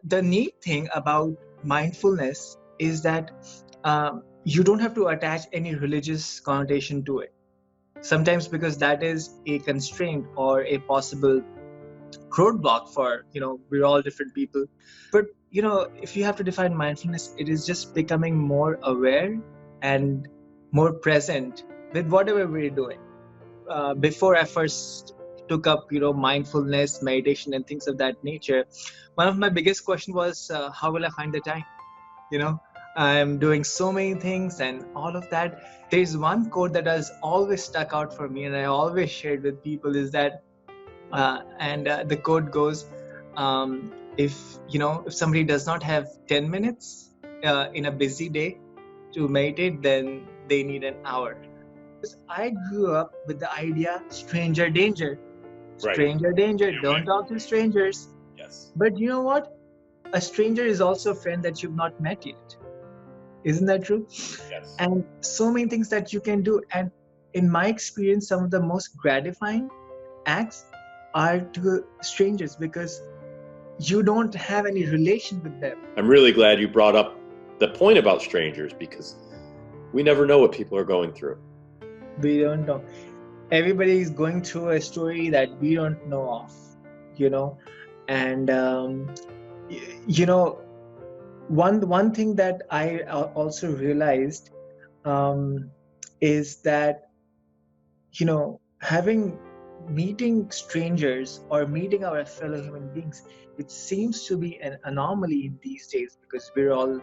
the neat thing about mindfulness is that you don't have to attach any religious connotation to it. Sometimes because that is a constraint or a possible roadblock for, we're all different people. But, if you have to define mindfulness, it is just becoming more aware and more present with whatever we're doing. Before I first took up, mindfulness, meditation, and things of that nature, one of my biggest questions was, how will I find the time? I'm doing so many things and all of that. There's one quote that has always stuck out for me, and I always shared with people is that, the quote goes, if somebody does not have 10 minutes in a busy day to meditate, then they need an hour. I grew up with the idea stranger danger. Stranger danger, don't talk to strangers. Yes. But you know what? A stranger is also a friend that you've not met yet. Isn't that true? Yes. And so many things that you can do. And in my experience, some of the most gratifying acts are to strangers because you don't have any relation with them. I'm really glad you brought up the point about strangers because we never know what people are going through. We don't know. Everybody is going through a story that we don't know of, and one thing that I also realized is that meeting strangers or meeting our fellow human beings, it seems to be an anomaly in these days because we're all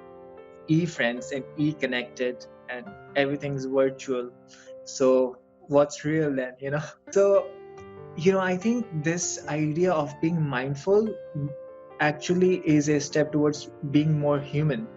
e-friends and e-connected and everything's virtual. So what's real then, So, I think this idea of being mindful actually is a step towards being more human.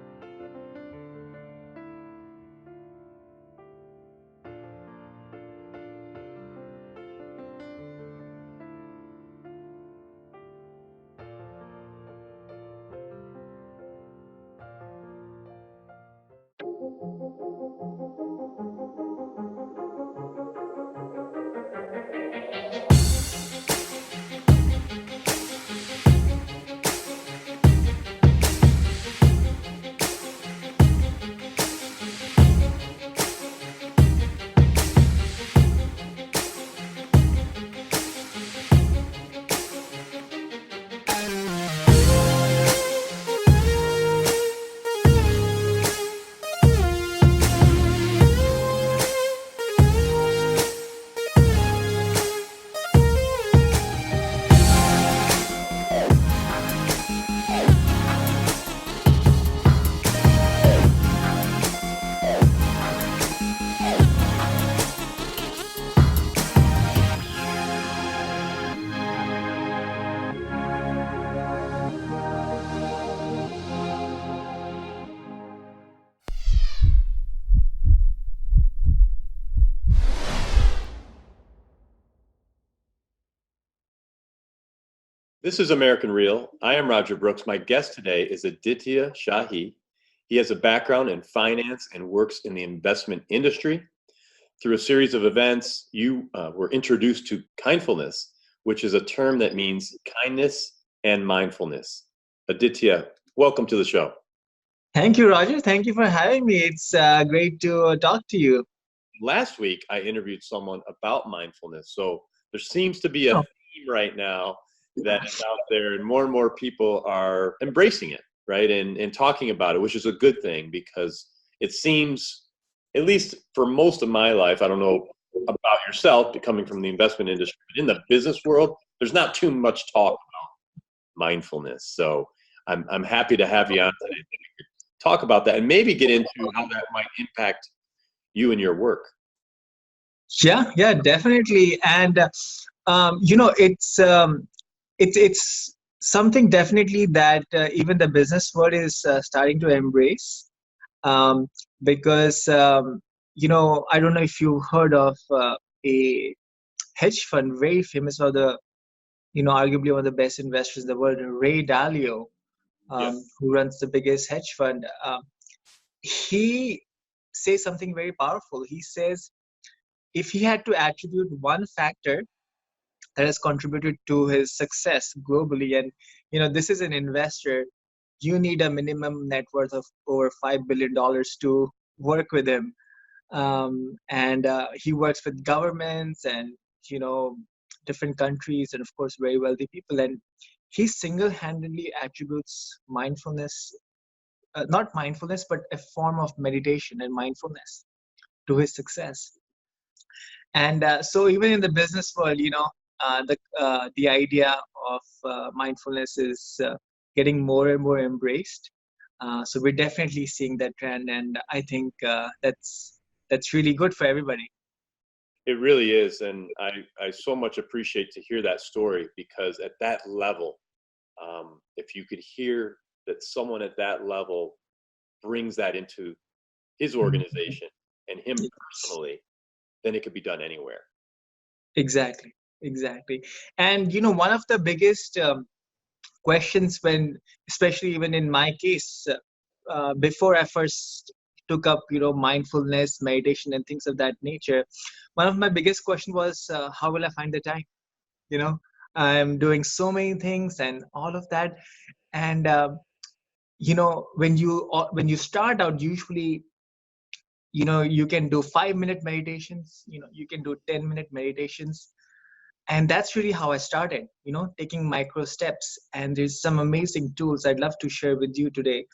This is American Real. I am Roger Brooks. My guest today is Aditya Shahi. He has a background in finance and works in the investment industry. Through a series of events, you were introduced to Kindfulness, which is a term that means kindness and mindfulness. Aditya, welcome to the show. Thank you, Roger. Thank you for having me. It's great to talk to you. Last week, I interviewed someone about mindfulness. So there seems to be a theme right now that is out there, and more people are embracing it, right? And talking about it, which is a good thing because it seems, at least for most of my life, I don't know about yourself, coming from the investment industry, but in the business world, there's not too much talk about mindfulness. So I'm happy to have you on today to talk about that and maybe get into how that might impact you and your work. Yeah, definitely. And it's something definitely that even the business world is starting to embrace, because I don't know if you heard of a hedge fund very famous for the arguably one of the best investors in the world, Ray Dalio, who runs the biggest hedge fund. He says something very powerful. He says if he had to attribute one factor that has contributed to his success globally, and this is an investor you need a minimum net worth of over $5 billion to work with him. And he works with governments and, you know, different countries, and of course very wealthy people. And he single-handedly attributes mindfulness, not mindfulness, but a form of meditation and mindfulness to his success. And so even in the business world, you know, the idea of mindfulness is getting more and more embraced. So we're definitely seeing that trend, and I think that's really good for everybody. It really is. And I so much appreciate to hear that story, because at that level, if you could hear that someone at that level brings that into his organization and him personally, then it could be done anywhere. Exactly, exactly. And you know, one of the biggest questions, when, especially even in my case, before I first took up, you know, mindfulness, meditation, and things of that nature, one of my biggest question was, how will I find the time? You know, I'm doing so many things and all of that. And you know, when you start out, usually, you know, you can do 5-minute meditations, you know, you can do 10-minute meditations. And that's really how I started, you know, taking micro steps. And there's some amazing tools I'd love to share with you today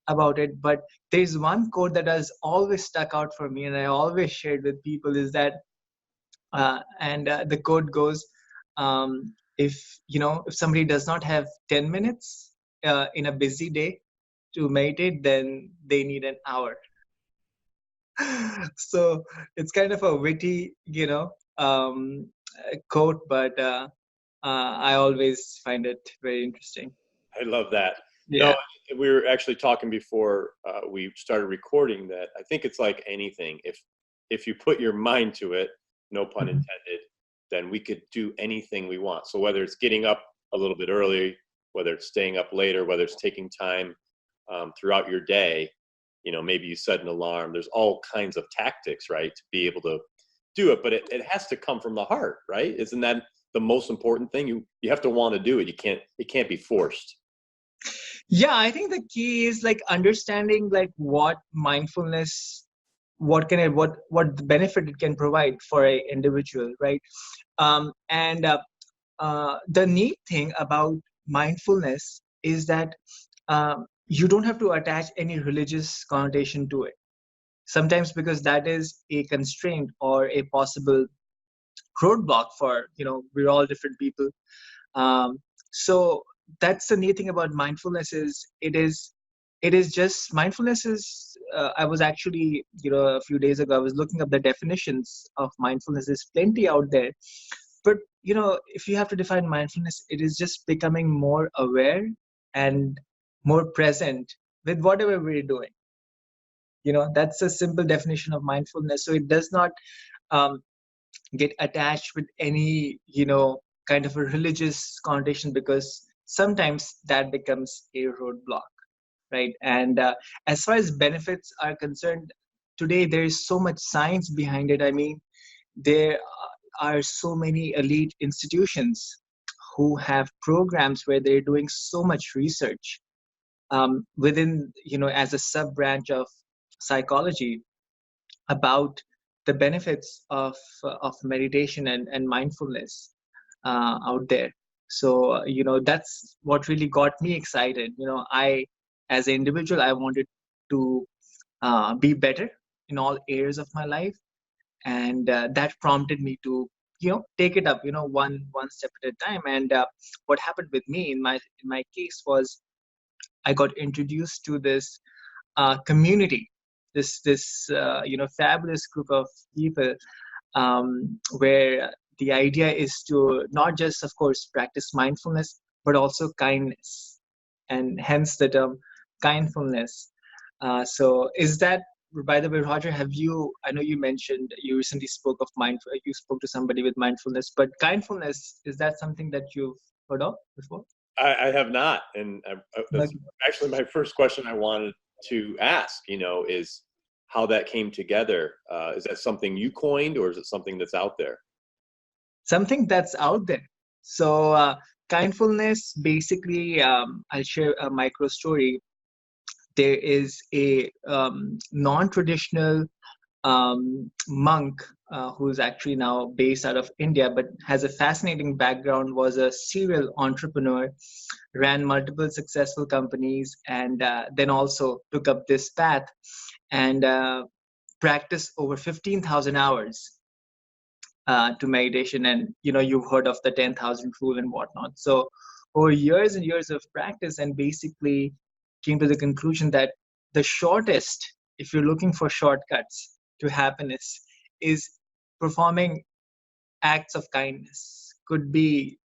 about it. But there's one quote that has always stuck out for me, and I always shared with people, is that the quote goes, if, you know, if somebody does not have 10 minutes in a busy day to meditate, then they need an hour. So it's kind of a witty, you know, quote, but I always find it very interesting. I love that. You know, Yeah. we were actually talking before we started recording that I think it's like anything. If you put your mind to it, no pun Mhm. intended, then we could do anything we want. So whether it's getting up a little bit early, whether it's staying up later, whether it's taking time throughout your day, you know, maybe you set an alarm. There's all kinds of tactics, right, to be able to do it. But it has to come from the heart, right? Isn't that the most important thing? You have to want to do it. It can't be forced. Yeah, I think the key is like understanding like what mindfulness, what the benefit it can provide for a individual, right? And The neat thing about mindfulness is that you don't have to attach any religious connotation to it. Sometimes because that is a constraint or a possible roadblock for, you know, we're all different people. um, so that's the neat thing about mindfulness, is it is just mindfulness is I was actually, you know, a few days ago I was looking up the definitions of mindfulness. There's plenty out there, but you know, if you have to define mindfulness, it is just becoming more aware and more present with whatever we're doing. You know, that's a simple definition of mindfulness. So it does not um, get attached with any, you know, kind of a religious connotation, because sometimes that becomes a roadblock, right? And as far as benefits are concerned, today there is so much science behind it. I mean, there are so many elite institutions who have programs where they're doing so much research within, you know, as a sub branch of psychology, about the benefits of meditation and mindfulness out there. So you know, that's what really got me excited. You know, I, as an individual, I wanted to be better in all areas of my life, and that prompted me to, you know, take it up, you know, one step at a time. And what happened with me in my case was, I got introduced to this community, this you know, fabulous group of people, where the idea is to not just, of course, practice mindfulness, but also kindness, and hence the term kindfulness. So is that, by the way, Roger, have you, I know you mentioned you recently spoke of you spoke to somebody with mindfulness, but kindfulness, is that something that you've heard of before? I have not, and that's Okay. actually my first question I wanted to ask. You know, is how that came together. Is that something you coined, or is it something that's out there? Something that's out there. So Kindfulness, basically, I'll share a micro story. There is a non-traditional monk who's actually now based out of India, but has a fascinating background, was a serial entrepreneur, ran multiple successful companies, and then also took up this path and practiced over 15,000 hours to meditation. And you've heard of the 10,000 rule and whatnot. So over years and years of practice, and basically came to the conclusion that the shortest, if you're looking for shortcuts to happiness, is performing acts of kindness. Could be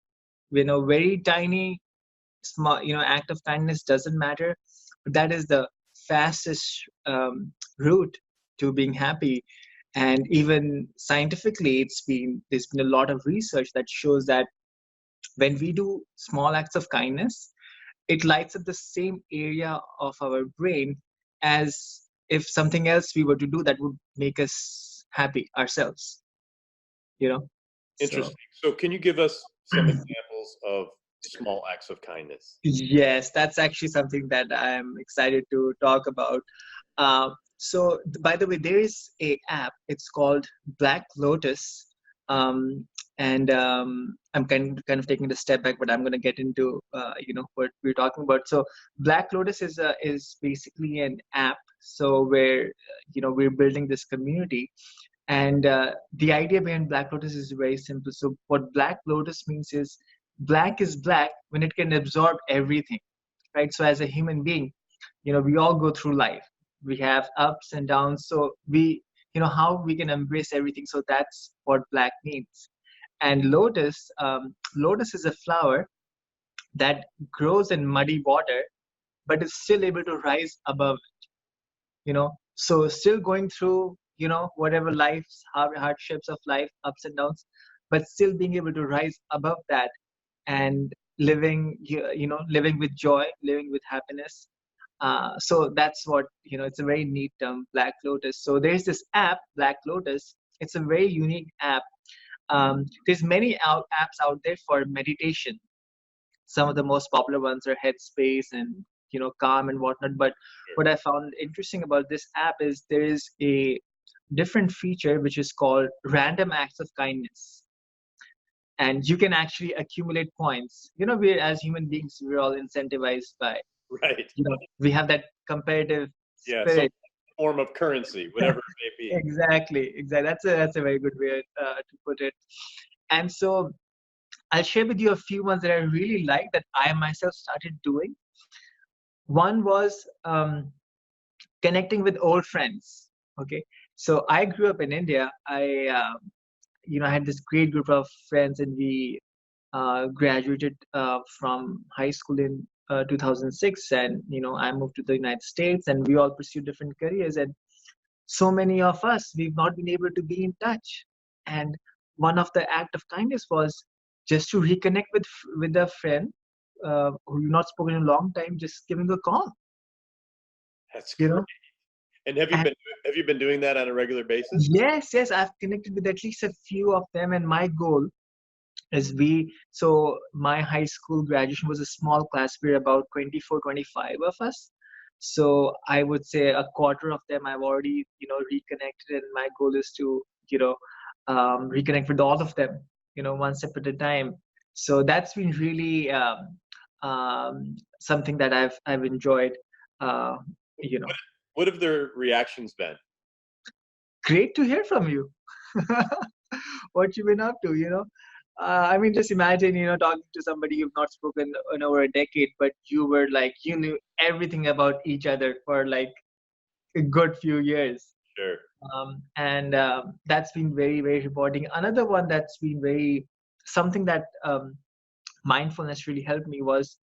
very tiny, small, act of kindness, doesn't matter, but that is the fastest route to being happy. And even scientifically, there's been a lot of research that shows that when we do small acts of kindness, it lights up the same area of our brain as if something else we were to do that would make us happy ourselves, you know so Interesting. So can you give us some examples of small acts of kindness? yes, that's actually something that I'm excited to talk about. So, by the way, there is a app. It's called Black Lotus, and I'm kind of taking a step back, but I'm going to get into what we're talking about. So, Black Lotus is basically an app. So where we're building this community, and the idea behind Black Lotus is very simple. So, what Black Lotus means is black is black when it can absorb everything, right? So, as a human being, we all go through life. We have ups and downs. So how we can embrace everything. So that's what black means. And lotus is a flower that grows in muddy water, but is still able to rise above so still going through whatever life's hardships of life, ups and downs, but still being able to rise above that and living living with joy, living with happiness. So that's what it's a very neat term, Black Lotus. So there's this app, Black Lotus. It's a very unique app. There's many apps out there for meditation. Some of the most popular ones are Headspace and Calm and whatnot. But what I found interesting about this app is there is a different feature which is called random acts of kindness, and you can actually accumulate points. We, as human beings, we're all incentivized by Right. we have that competitive Yeah. Some spirit. form of currency, whatever it may be. Exactly. That's a very good way to put it. And so I'll share with you a few ones that I really like that I myself started doing. One was connecting with old friends. Okay, so I grew up in India. I had this great group of friends, and we graduated from high school in 2006, and I moved to the United States, and we all pursued different careers, and so many of us, we've not been able to be in touch. And one of the act of kindness was just to reconnect with a friend who you've not spoken in a long time, just giving a call. That's you great. know And have you been doing that on a regular basis? yes, I've connected with at least a few of them, and my goal is so my high school graduation was a small class. We're about 24, 25 of us. So I would say a quarter of them I've already reconnected, and my goal is to reconnect with all of them one step at a time. So that's been really something that I've enjoyed. uh, you know What have their reactions been? Great to hear from you. What you've been up to. I mean, just imagine, talking to somebody you've not spoken in over a decade, but you knew everything about each other for like a good few years. Sure. And that's been very, very rewarding. Another one that's been something that mindfulness really helped me was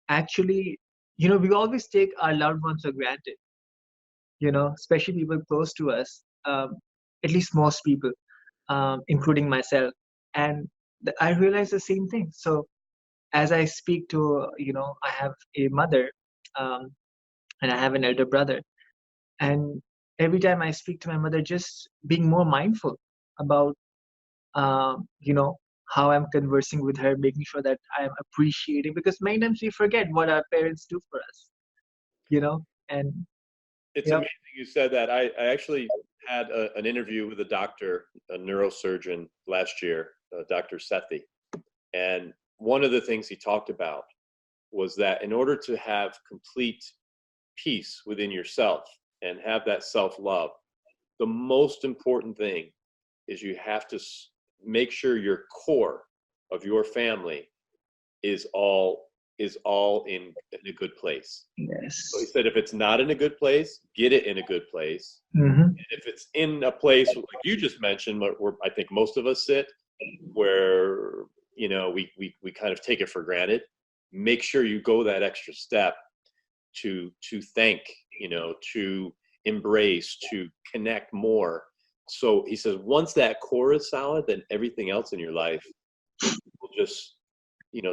actually, we always take our loved ones for granted, especially people close to us, at least most people, including myself. And I realized the same thing. So as I speak to, I have a mother, um, and I have an elder brother. And every time I speak to my mother, just being more mindful about, how I'm conversing with her, making sure that I'm appreciating, because many times we forget what our parents do for us, and It's yep. amazing you said that. I actually had an interview with a doctor, a neurosurgeon last year, Dr. Sethi. And one of the things he talked about was that in order to have complete peace within yourself and have that self-love, the most important thing is you have to make sure your core of your family is all in a good place. So he Yes. said, if it's not in a good place, get it in a good place. Mm-hmm. And if it's in a place like you just mentioned, where I think most of us sit, where we kind of take it for granted, make sure you go that extra step to thank, to embrace, to connect more. So he says, once that core is solid, then everything else in your life will just,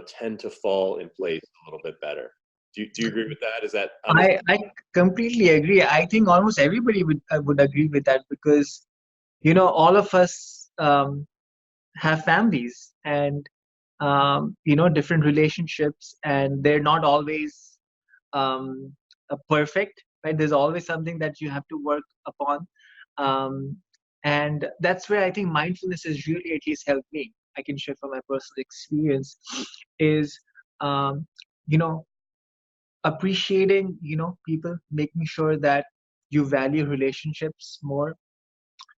tend to fall in place a little bit better. Do you agree with that? Is that I completely agree. I think almost everybody would agree with that, because all of us have families, and different relationships, and they're not always um, perfect, right? There's always something that you have to work upon, um, and that's where I think mindfulness has really at least helped me. I can share from my personal experience is um, you know appreciating people, making sure that you value relationships more.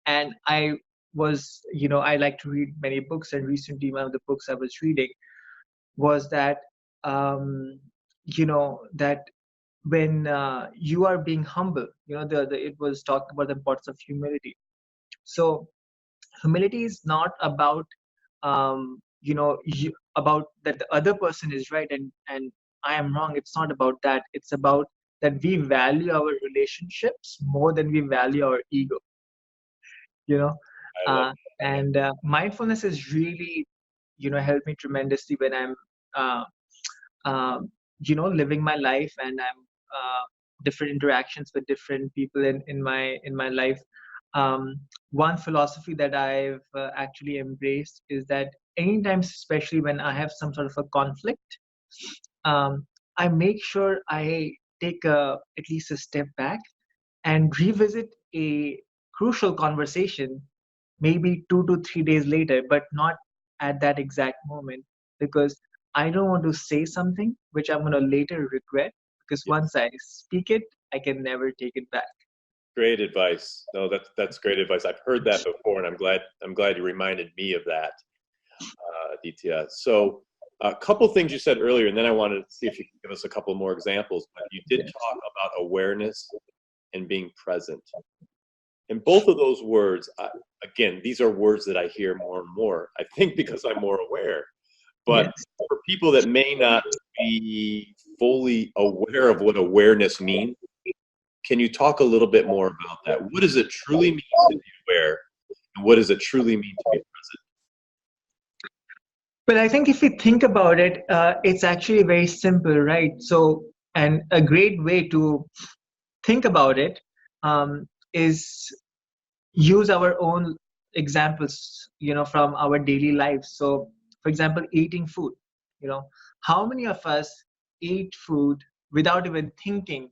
And I like to read many books, and recently one of the books I was reading was that that when you are being humble, it was talked about the importance of humility. So humility is not about about that the other person is right and I am wrong. It's not about that. It's about that we value our relationships more than we value our ego. You know, I love and mindfulness has really helped me tremendously when I'm uh, living my life, and I'm different interactions with different people in my life. um, One philosophy that I've actually embraced is that anytime, especially when I have some sort of a conflict, I make sure I take at least a step back and revisit a crucial conversation maybe 2 to 3 days later, but not at that exact moment, because I don't want to say something which I'm going to later regret, because it. once I speak it, I can never take it back. Great advice. No, that's great advice. I've heard that before, and I'm glad you reminded me of that, Aditya. So, a couple things you said earlier, and then I wanted to see if you could give us a couple more examples. But you did Yes. talk about awareness and being present, and both of those words, again, these are words that I hear more and more. I think because I'm more aware. But Yes. for people that may not be fully aware of what awareness means, can you talk a little bit more about that? What does it truly mean to be aware, and what does it truly mean to be But I think if we think about it, it's actually very simple, right? So, and a great way to think about it is use our own examples, from our daily lives. So, for example, eating food. You know, how many of us eat food without even thinking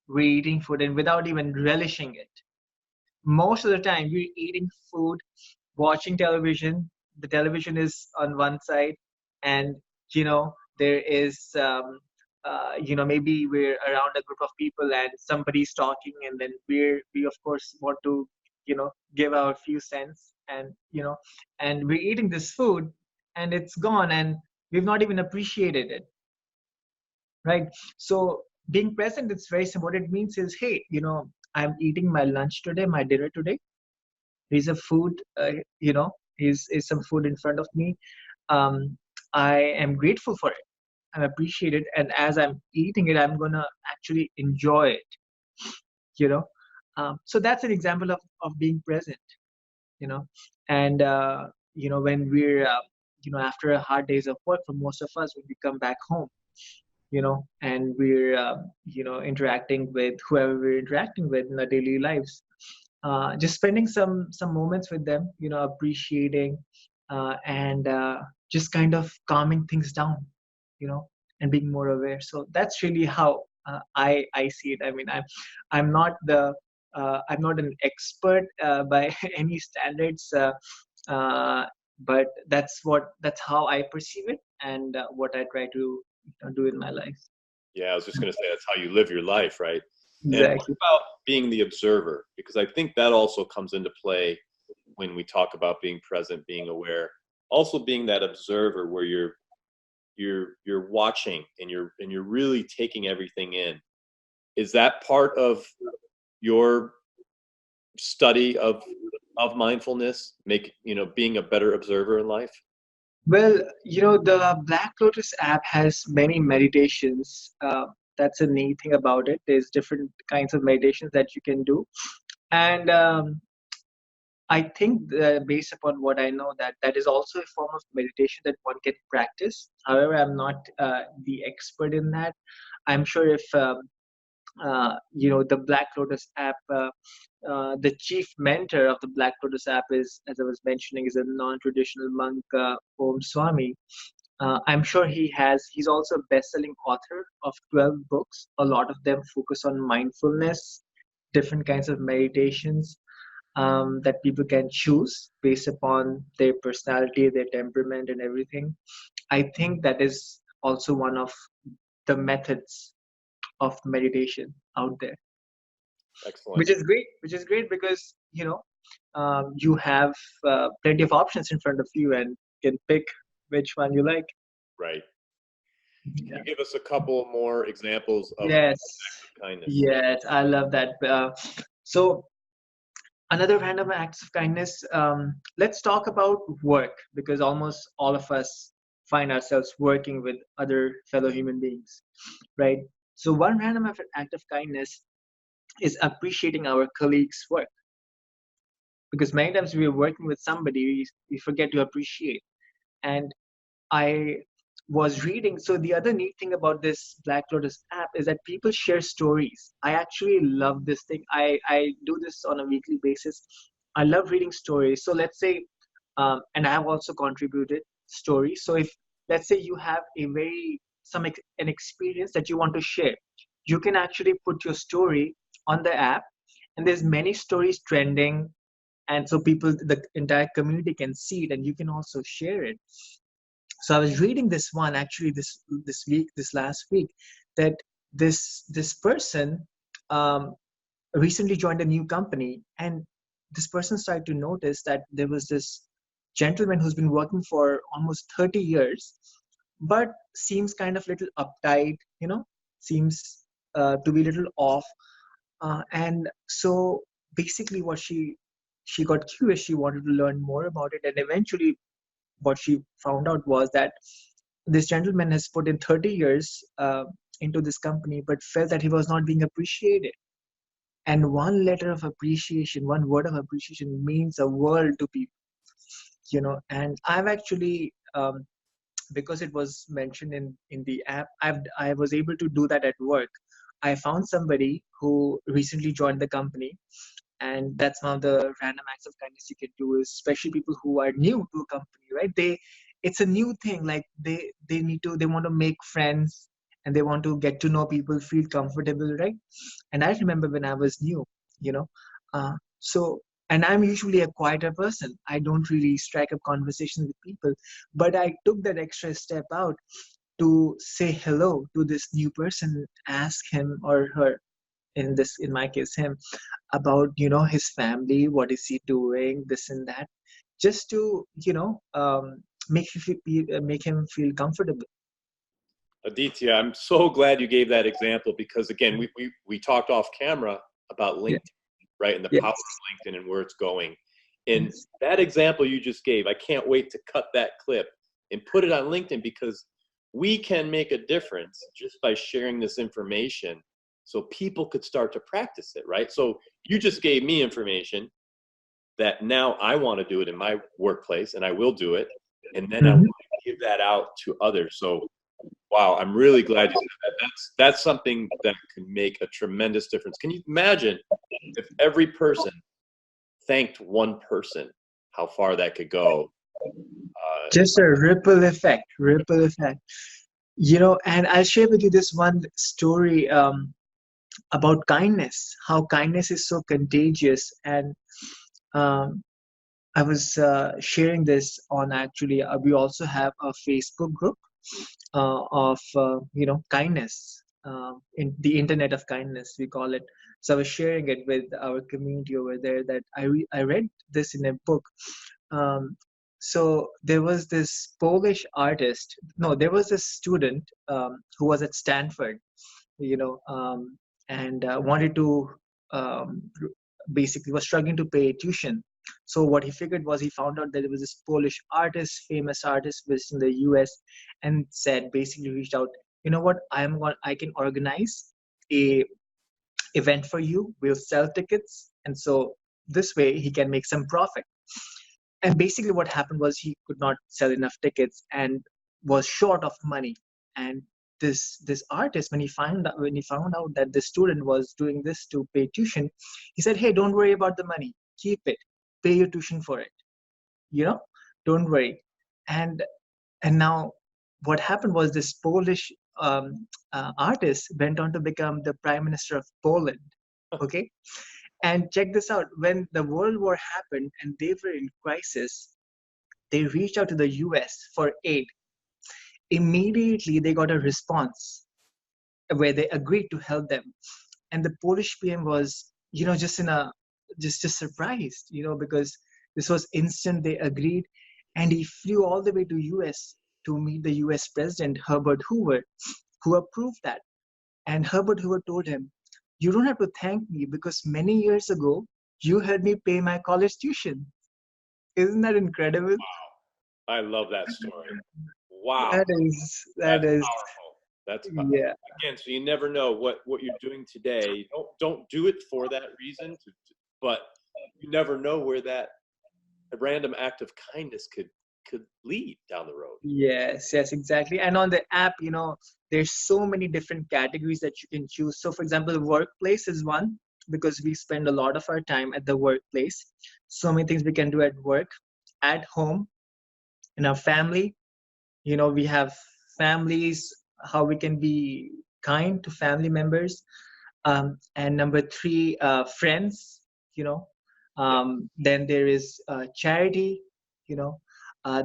we're eating food and without even relishing it? Most of the time, we're eating food, watching television. The television is on one side, and there is maybe we're around a group of people and somebody's talking, and then we of course want to give our few cents, and and we're eating this food, and it's gone, and we've not even appreciated it, right? So being present, it's very simple. What it means is, hey, I'm eating my lunch today, my dinner today. Here's a food, is some food in front of me. um, I am grateful for it. I'm appreciated, and as I'm eating it, I'm gonna actually enjoy it. you know so that's an example of being present. you know and when we're after a hard days of work, for most of us, when we come back home, and we're interacting with whoever we're interacting with in our daily lives, just spending some moments with them, appreciating, and just kind of calming things down, and being more aware. So that's really how I see it. I mean, I'm not the I'm not an expert by any standards, uh, but that's how I perceive it, and what I try to do in my life. Yeah, I was just going to say that's how you live your life, right? And what Exactly. about being the observer? Because I think that also comes into play when we talk about being present, being aware. Also being that observer where you're watching and you're really taking everything in. Is that part of your study of mindfulness, being a better observer in life? Well, the Black Lotus app has many meditations. That's a neat thing about it. There's different kinds of meditations that you can do, and I think based upon what I know, that is also a form of meditation that one can practice. However, I'm not the expert in that. I'm sure if the Black Lotus app, the chief mentor of the Black Lotus app is, as I was mentioning, is a non-traditional monk, Om Swami. I'm sure he's also a best-selling author of 12 books. A lot of them focus on mindfulness, different kinds of meditations that people can choose based upon their personality, their temperament, and everything. I think that is also one of the methods of meditation out there, Excellent. which is great because you have plenty of options in front of you and can pick which one you like. Right. Can Yeah. you give us a couple more examples of Yes. acts of kindness? Yes, I love that. So another random acts of kindness. Let's talk about work because almost all of us find ourselves working with other fellow human beings, right? So one random act of kindness is appreciating our colleagues' work because many times we are working with somebody, we forget to appreciate. And I was reading. So the other neat thing about this Black Lotus app is that people share stories. I actually love this thing. I do this on a weekly basis. I love reading stories. So let's say, and I have also contributed stories. So if let's say you have a very an experience that you want to share, you can actually put your story on the app, and there's many stories trending, and so people, the entire community can see it, and you can also share it. So I was reading this one actually this last week, that this person um, recently joined a new company, and this person started to notice that there was this gentleman who's been working for almost 30 years, but seems kind of little uptight, seems to be a little off, and so basically what she got curious, she wanted to learn more about it, and eventually what she found out was that this gentleman has put in 30 years into this company, but felt that he was not being appreciated. And one letter of appreciation, one word of appreciation means a world to people, And I've actually, because it was mentioned in the app, I was able to do that at work. I found somebody who recently joined the company, and that's one of the random acts of kindness you can do is, especially people who are new to a company, right? It's a new thing, like they want to make friends, and they want to get to know people, feel comfortable, right? And I remember when I was new, you know so, and I'm usually a quieter person, I don't really strike up conversations with people, but I took that extra step out to say hello to this new person, ask him or her, in my case him, about his family, what is he doing, this and that, just to make him feel comfortable. Aditya, I'm so glad you gave that example because again, we talked off camera about Yeah. LinkedIn, right? And the power Yes. of LinkedIn and where it's going. And Yes. that example you just gave, I can't wait to cut that clip and put it on LinkedIn because we can make a difference just by sharing this information so people could start to practice it, right? So you just gave me information that now I want to do it in my workplace and I will do it. And then I want Mhm. to give that out to others. So wow, I'm really glad you said that. That's something that can make a tremendous difference. Can you imagine if every person thanked one person, how far that could go? Just a ripple effect. And I'll share with you this one story about kindness, how kindness is so contagious. And um, I was sharing this on, actually, we also have a Facebook group of kindness, in the internet of kindness, we call it. So I was sharing it with our community over there, that I read this in a book. um, so there was this Polish artist, no, there was a student who was at Stanford, you know and wanted to, um, basically was struggling to pay tuition. So what he figured was, he found out that there was this Polish artist, famous artist based in the US, and said, basically reached out, what, I can organize a event for you, we'll sell tickets, and so this way he can make some profit. And basically what happened was, he could not sell enough tickets and was short of money. And this artist, when he found out that the student was doing this to pay tuition, he said, hey, don't worry about the money, keep it, pay your tuition for it, you know don't worry. And and now what happened was, this Polish artist went on to become the prime minister of Poland. Okay. And check this out, when the World War happened and they were in crisis, they reached out to the US for aid. Immediately, they got a response where they agreed to help them. And the Polish PM was, just surprised, because this was instant. They agreed, and he flew all the way to US to meet the US President Herbert Hoover, who approved that. And Herbert Hoover told him, "You don't have to thank me, because many years ago you helped me pay my college tuition." Isn't that incredible? I love that story. Wow. That That's is, powerful. yeah, Again, so you never know what you're doing today. Don't do it for that reason, but you never know where that a random act of kindness could lead down the road. yes, exactly. And on the app, there's so many different categories that you can choose. So, for example, workplace is one, because we spend a lot of our time at the workplace. So many things we can do at work, at home, in our family. We have families, how we can be kind to family members. And number three, friends. you know Yeah. then there is charity.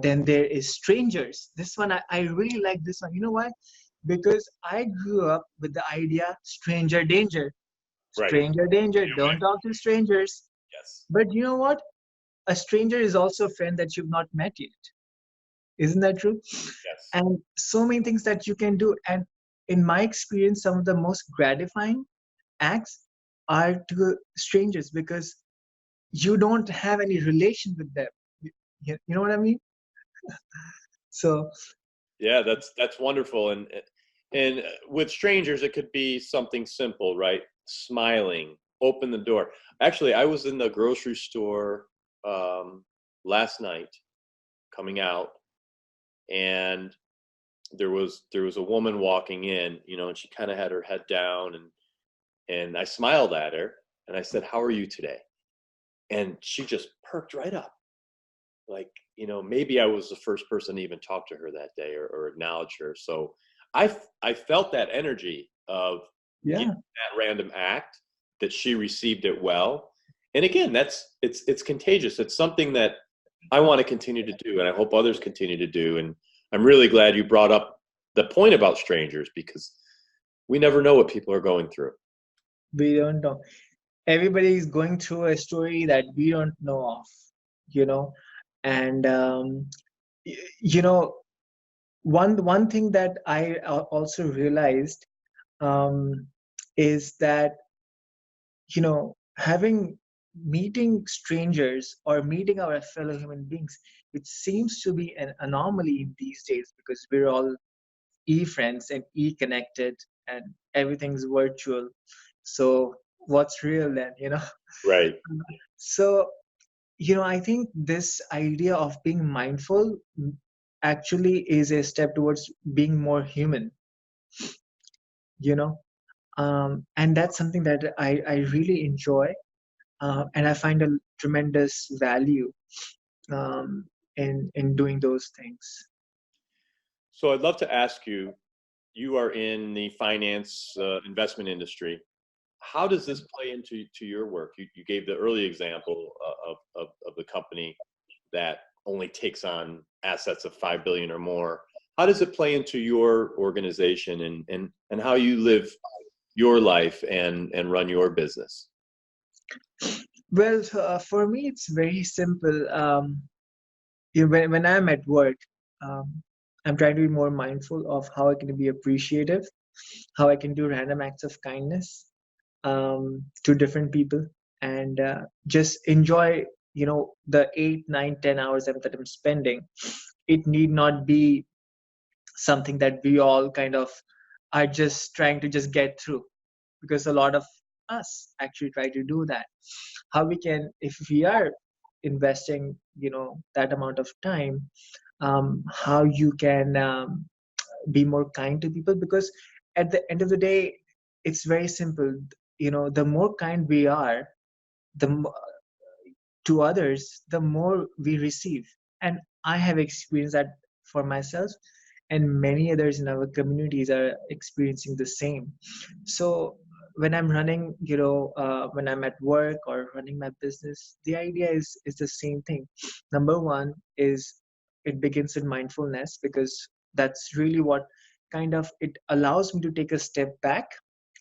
Then there is strangers. This one, I really like this one. You know why? Because I grew up with the idea, stranger danger. Right. Stranger danger, don't talk to strangers. Yes. But you know what? A stranger is also a friend that you've not met yet. Isn't that true? Yes. And so many things that you can do. And in my experience, some of the most gratifying acts are to strangers, because you don't have any relation with them. You know what I mean? So, Yeah, that's wonderful. And with strangers, it could be something simple, right? Smiling, open the door. Actually, I was in the grocery store last night, coming out, and there was a woman walking in, and she kind of had her head down, and I smiled at her, and I said, "How are you today?" And she just perked right up, like, maybe I was the first person to even talk to her that day, or acknowledge her. So I felt that energy of yeah, that random act, that she received it well. And again, it's contagious. It's something that I want to continue to do, and I hope others continue to do. And I'm really glad you brought up the point about strangers, because we never know what people are going through. we don't know. Everybody is going through a story that we don't know of, you know. And y- you know, one thing that I also realized, um, is that, having meeting strangers or meeting our fellow human beings, it seems to be an anomaly in these days, because we're all e-friends and e-connected, and everything's virtual. So what's real then, Right. So, I think this idea of being mindful actually is a step towards being more human, you know and that's something that I really enjoy, and I find a tremendous value, um, in doing those things. So I'd love to ask you, you are in the finance investment industry. How does this play into your work? You gave the early example of the company that only takes on assets of 5 billion or more. How does it play into your organization and how you live your life and run your business? Well, for me, it's very simple. When I'm at work, um, I'm trying to be more mindful of how I can be appreciative, how I can do random acts of kindness to different people, and just enjoy, the 8, 9, 10 hours that I'm spending. It need not be something that we all kind of are just trying to just get through, because a lot of us actually try to do that. How we can, if we are investing, that amount of time, how you can be more kind to people, because at the end of the day, it's very simple. The more kind we are, the to others, the more we receive. And I have experienced that for myself, and many others in our communities are experiencing the same. So when I'm running, when I'm at work or running my business, the idea is the same thing. Number one is, it begins in mindfulness, because that's really what kind of it allows me to take a step back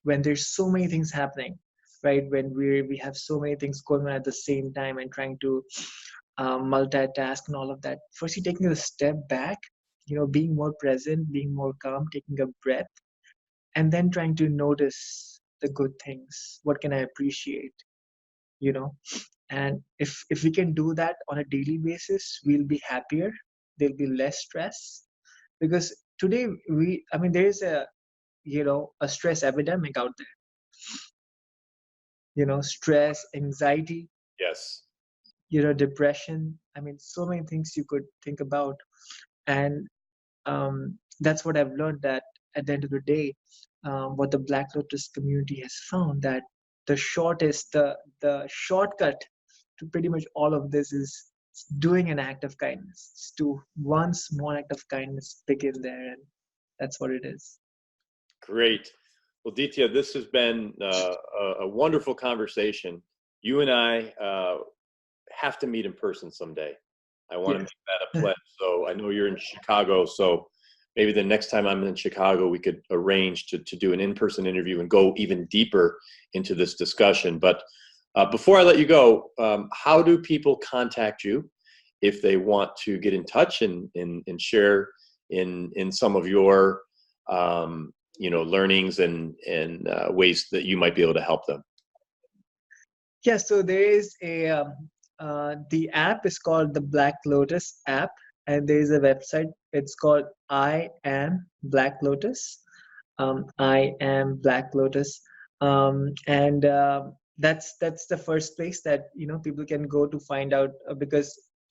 when there's so many things happening, right? When we have so many things going on at the same time and trying to multitask and all of that. Firstly, taking a step back, being more present, being more calm, taking a breath, and then trying to notice the good things. What can I appreciate? You know, and if we can do that on a daily basis, we'll be happier. There'll be less stress, because today there is a stress epidemic out there. Stress, anxiety, Yes. depression. So many things you could think about. And that's what I've learned, that at the end of the day, what the Black Lotus community has found, that the shortcut to pretty much all of this is doing an act of kindness. Just do one small act of kindness, begin there, and that's what it is. Great. Well, Ditya, this has been a wonderful conversation. You and I have to meet in person someday. I want to Yes. make that a pledge. So I know you're in Chicago, so maybe the next time I'm in Chicago, we could arrange to do an in-person interview and go even deeper into this discussion. But before I let you go, how do people contact you if they want to get in touch and share in some of your learnings and ways that you might be able to help them? Yeah, so there is the app is called the Black Lotus app, and there is a website. It's called I Am Black Lotus. I Am Black Lotus, and that's the first place that people can go to find out, because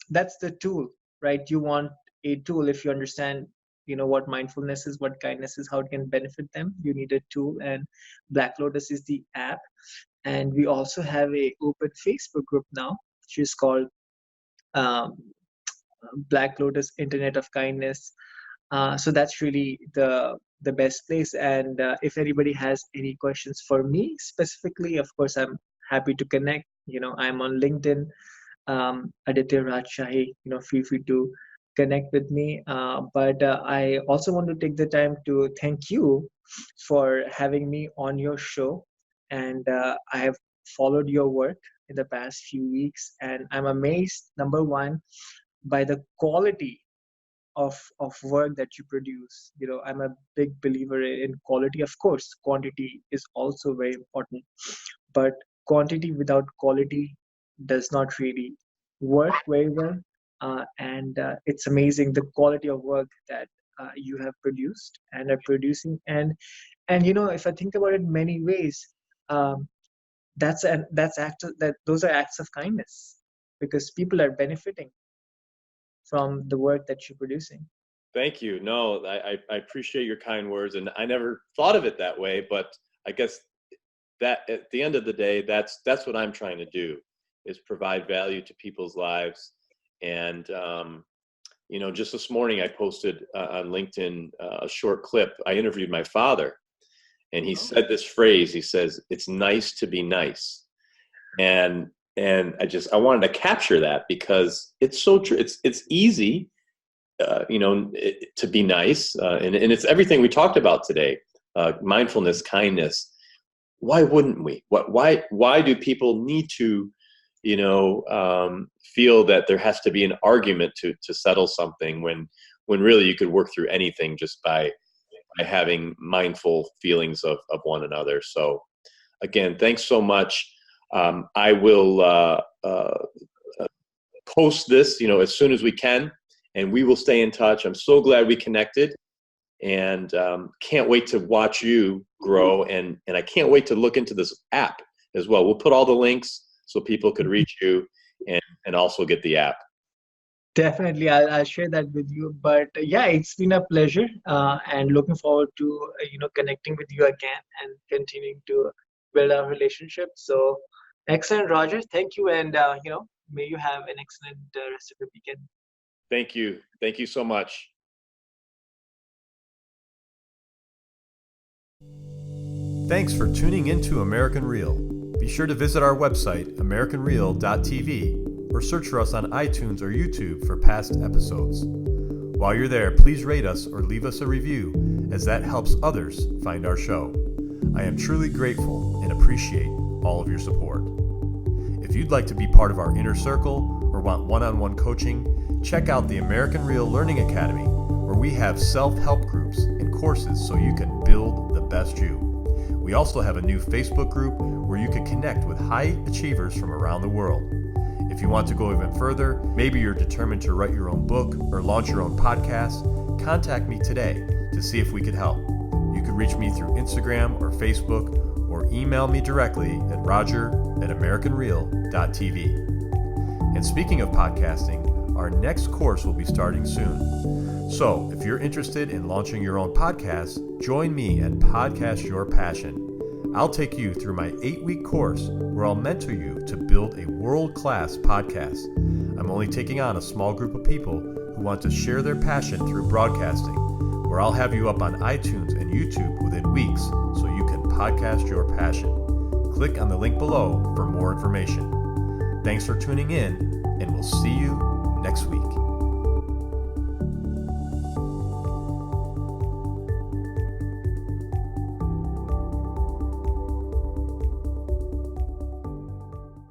that's the tool, right? You want a tool. If you understand, what mindfulness is, what kindness is, how it can benefit them, you need a tool, and Black Lotus is the app. And we also have a open Facebook group now, which is called um, Black Lotus Internet of Kindness. So that's really the best place. And if anybody has any questions for me specifically, of course, I'm happy to connect. I'm on LinkedIn, Aditya Shahi. Feel free to connect with me. But I also want to take the time to thank you for having me on your show. And I have followed your work in the past few weeks, and I'm amazed, number one, by the quality of work that you produce. I'm a big believer in quality. Of course, quantity is also very important, but quantity without quality does not really work very well. And it's amazing the quality of work that you have produced and are producing. And if I think about it in many ways, um, those are acts of kindness, because people are benefiting from the work that you're producing. Thank you. No, I appreciate your kind words, and I never thought of it that way. But I guess that at the end of the day, that's what I'm trying to do, is provide value to people's lives, and Just this morning I posted on LinkedIn a short clip. I interviewed my father, and he said this phrase. He says, "It's nice to be nice," and I wanted to capture that because it's so true. It's easy, to be nice, and it's everything we talked about today. Mindfulness, kindness. Why wouldn't we? Why do people need to, feel that there has to be an argument to settle something when really you could work through anything just by having mindful feelings of one another. So again, thanks so much. I will post this, as soon as we can, and we will stay in touch. I'm so glad we connected, and can't wait to watch you grow, and I can't wait to look into this app as well. We'll put all the links so people could reach you and also get the app. Definitely, I'll share that with you. But yeah, it's been a pleasure, and looking forward to connecting with you again and continuing to build our relationship. So excellent, Roger. Thank you, and may you have an excellent rest of the weekend. Thank you. Thank you so much. Thanks for tuning into American Real. Be sure to visit our website, americanreal.tv, or search for us on iTunes or YouTube for past episodes. While you're there, please rate us or leave us a review, as that helps others find our show. I am truly grateful and appreciate all of your support. If you'd like to be part of our inner circle or want one-on-one coaching, check out the American Real Learning Academy, where we have self-help groups and courses so you can build the best you. We also have a new Facebook group where you can connect with high achievers from around the world. If you want to go even further, maybe you're determined to write your own book or launch your own podcast, contact me today to see if we could help. You can reach me through Instagram or Facebook, or email me directly at roger@americanreal.tv. And speaking of podcasting, our next course will be starting soon. So if you're interested in launching your own podcast, join me at Podcast Your Passion. I'll take you through my 8-week course where I'll mentor you to build a world-class podcast. I'm only taking on a small group of people who want to share their passion through broadcasting, where I'll have you up on iTunes and YouTube within weeks so you can podcast your passion. Click on the link below for more information. Thanks for tuning in, and we'll see you next week.